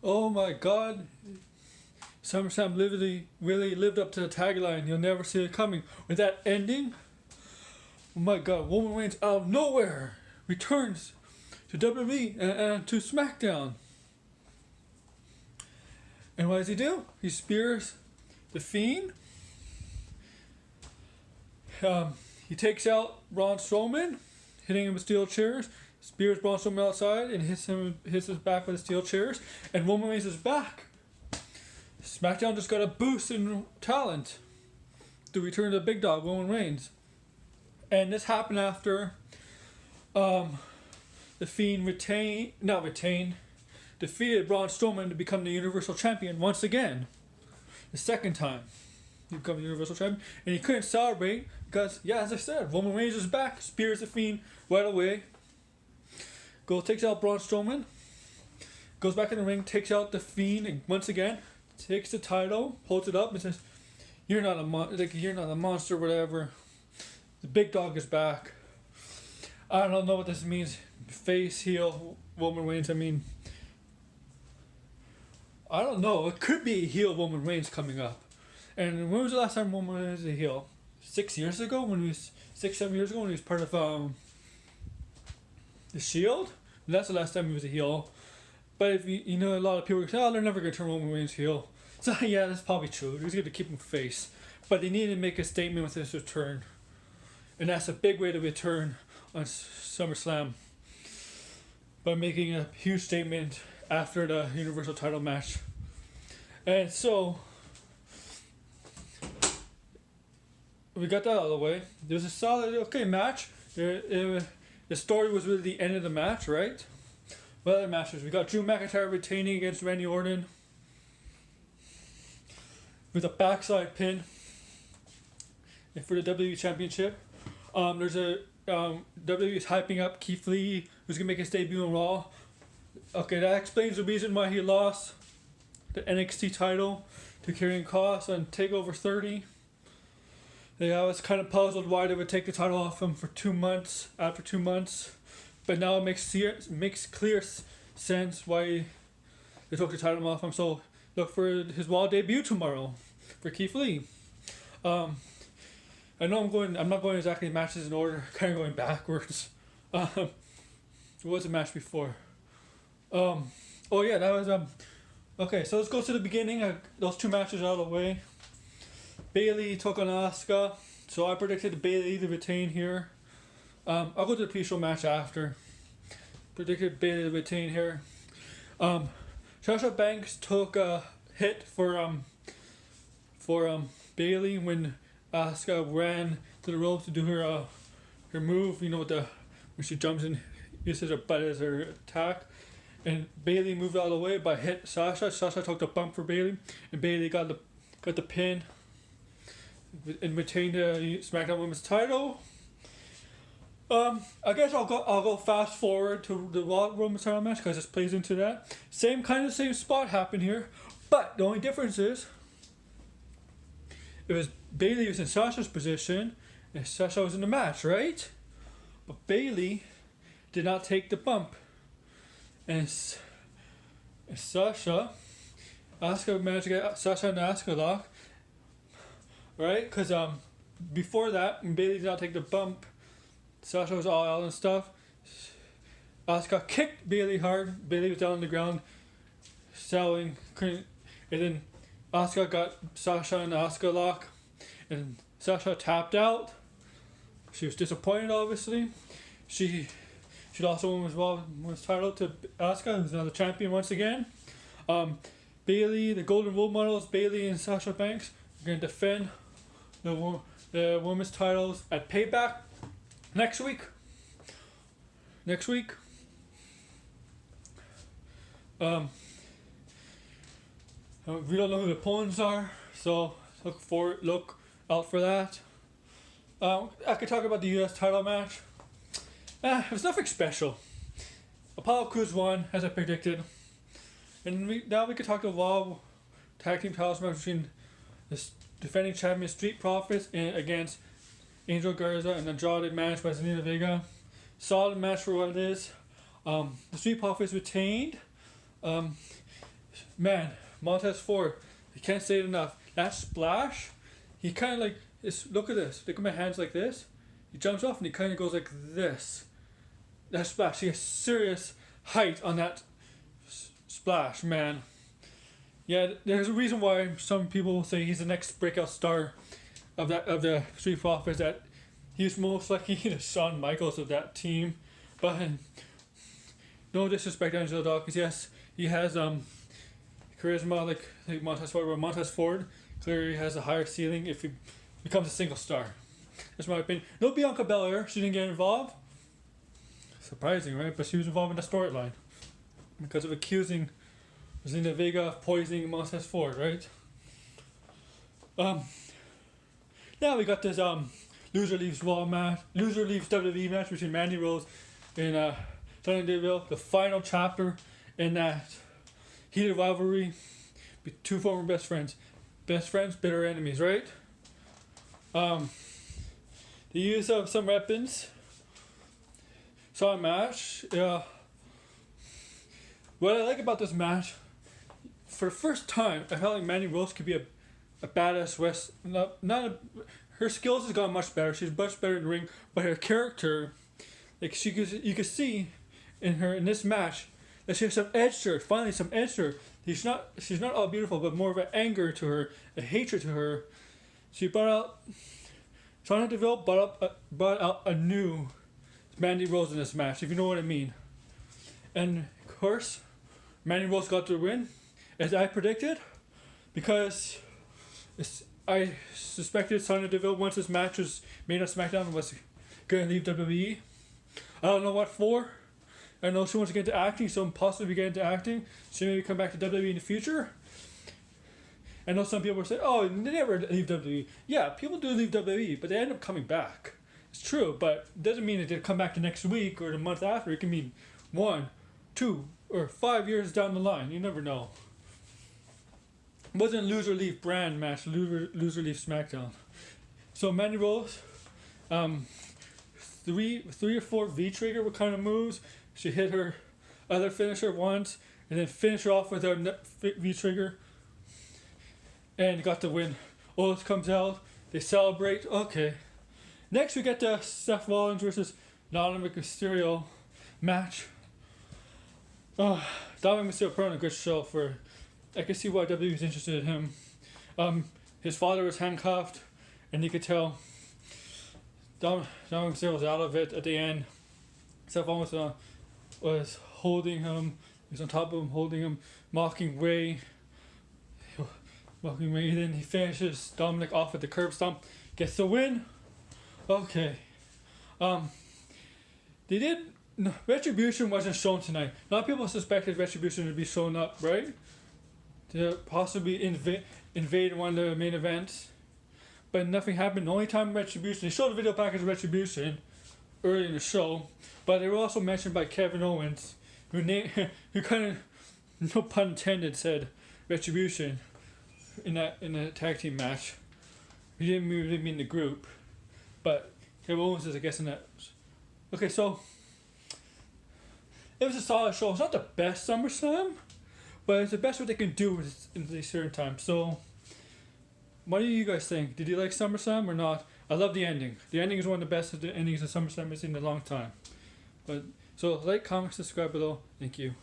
Oh my God, SummerSlam literally really lived up to the tagline. You'll never see it coming. With that ending, oh my God, Roman Reigns out of nowhere returns to WWE and to SmackDown. And what does he do? He spears the Fiend. He takes out Braun Strowman, hitting him with steel chairs. Spears Braun Strowman outside and hits his back with the steel chairs. And Roman Reigns is back. SmackDown just got a boost in talent to return to the big dog, Roman Reigns. And this happened after the Fiend defeated Braun Strowman to become the Universal Champion once again. The second time he became the Universal Champion. And he couldn't celebrate because, yeah, as I said, Roman Reigns is back, spears the Fiend right away. Takes out Braun Strowman, goes back in the ring, takes out the Fiend, and once again takes the title, holds it up, and says, "You're not you're not a monster, whatever. The big dog is back." I don't know what this means. Face, heel, Roman Reigns. I mean, I don't know. It could be a heel Roman Reigns coming up. And when was the last time Roman Reigns was a heel? 6 years ago, when he was 6-7 years ago, when he was part of the Shield. That's the last time he was a heel. But if you know, a lot of people say, "Oh, they're never gonna turn Roman Reigns heel." So yeah, that's probably true. He's gonna keep him face, but they need to make a statement with his return, and that's a big way to return on SummerSlam, by making a huge statement after the Universal title match. And so we got that out of the way. There was a solid match. The story was really the end of the match, right? What other matches? We got Drew McIntyre retaining against Randy Orton with a backside pin for the WWE Championship. There's a WWE is hyping up Keith Lee, who's gonna make his debut on Raw. Okay, that explains the reason why he lost the NXT title to Karrion Kross on TakeOver 30. Yeah, I was kind of puzzled why they would take the title off him for 2 months, after 2 months. But now it makes clear sense why they took the title off him. So look for his Raw debut tomorrow for Keith Lee. I know I'm not going exactly matches in order, kind of going backwards. What was the match before? Oh yeah, that was okay, so let's go to the beginning. Those two matches out of the way. Bayley took on Asuka, so I predicted Bayley to retain here. I'll go to the pre-show match after. Predicted Bayley to retain here. Sasha Banks took a hit for Bayley when Asuka ran to the ropes to do her move. You know, when she jumps in, uses her butt as her attack. And Bayley moved out of the way by hit Sasha. Sasha took the bump for Bayley, and Bayley got the pin and retained the SmackDown Women's title. I guess I'll go fast forward to the Raw Women's title match because this plays into that. Same spot happened here, but the only difference is it was Bayley was in Sasha's position and Sasha was in the match, right? But Bayley did not take the bump, and Asuka managed to get Sasha in the Asuka lock. Right? Because before that, when Bayley did not take the bump, Sasha was all out and stuff. Asuka kicked Bayley hard. Bayley was down on the ground, selling. And then Asuka got Sasha in the Asuka lock. And Sasha tapped out. She was disappointed, obviously. She lost the women's title to Asuka, who's now the champion once again. Bayley, the Golden Role Models, Bayley and Sasha Banks, are going to defend the women's titles at Payback next week. We don't know who the opponents are, so look out for that. I could talk about the U.S. title match. It was nothing special. Apollo Crews won, as I predicted. And now we could talk about Raw tag team titles match between the defending champion Street Profits against Angel Garza and Andrade, managed by Zelina Vega. Solid match for what it is. The Street Profits retained. Man, Montez Ford, I can't say it enough. That splash, he kind of like, look at this. Look at my hands like this. He jumps off and he kind of goes like this. That splash, he has serious height on that splash, man. Yeah, there's a reason why some people say he's the next breakout star of the Street Profits. That he's most likely the Shawn Michaels of that team. But no disrespect to Angelo Dawkins, yes, he has charisma like Montez Ford. But Montez Ford clearly has a higher ceiling if he becomes a single star. That's my opinion. No Bianca Belair, she didn't get involved. Surprising, right? But she was involved in the storyline because of accusing Zelina Vega of poisoning Montez Ford, right? Now we got this loser leaves WWE match between Mandy Rose and Sonya Deville. The final chapter in that heated rivalry. Two former best friends, bitter enemies, right? The use of some weapons. Saw a match. Yeah. What I like about this match, for the first time, I felt like Mandy Rose could be a badass her skills has gotten much better. She's much better in the ring, but her character, like you could see in this match that she has some edge to her. Finally, some edge to her. She's not all beautiful, but more of an anger to her, a hatred to her. She Sonya Deville brought out a new Mandy Rose in this match, if you know what I mean. And of course, Mandy Rose got the win, as I predicted, because I suspected Sonya Deville, once this match was made on SmackDown, was going to leave WWE. I don't know what for. I know she wants to get into acting, so possibly get into acting. She maybe come back to WWE in the future. I know some people will say, oh, they never leave WWE. Yeah, people do leave WWE, but they end up coming back. It's true, but it doesn't mean that they'll come back the next week or the month after. It can mean 1, 2, or 5 years down the line. You never know. It wasn't a loser leave brand match, loser leave SmackDown. So Mandy Rose, 3 or 4 V-trigger were kind of moves. She hit her other finisher once, and then finished her off with her V-trigger, and got the win. Otis comes out, they celebrate. Okay. Next we get the Seth Rollins versus Dominic Mysterio match. Dominic Mysterio put on a good show I can see why WWE is interested in him. His father was handcuffed, and you could tell Dominic Mysterio was out of it at the end. Seth Rollins was holding him. He was on top of him, holding him, mocking Ray. Then he finishes Dominic off with the curb stomp, gets the win. Okay. Retribution wasn't shown tonight. A lot of people suspected Retribution to be shown up, right? To possibly invade one of the main events. But nothing happened. The only time Retribution, they showed a video package of Retribution early in the show, but they were also mentioned by Kevin Owens, who kind of, no pun intended, said Retribution in the tag team match. He didn't mean the group, but Kevin Owens is, I guess, in that. Okay, so it was a solid show. It's not the best SummerSlam, but it's the best what they can do in these certain times. So, what do you guys think? Did you like SummerSlam or not? I love the ending. The ending is one of the best endings of SummerSlam I've seen in a long time. So like, comment, subscribe below. Thank you.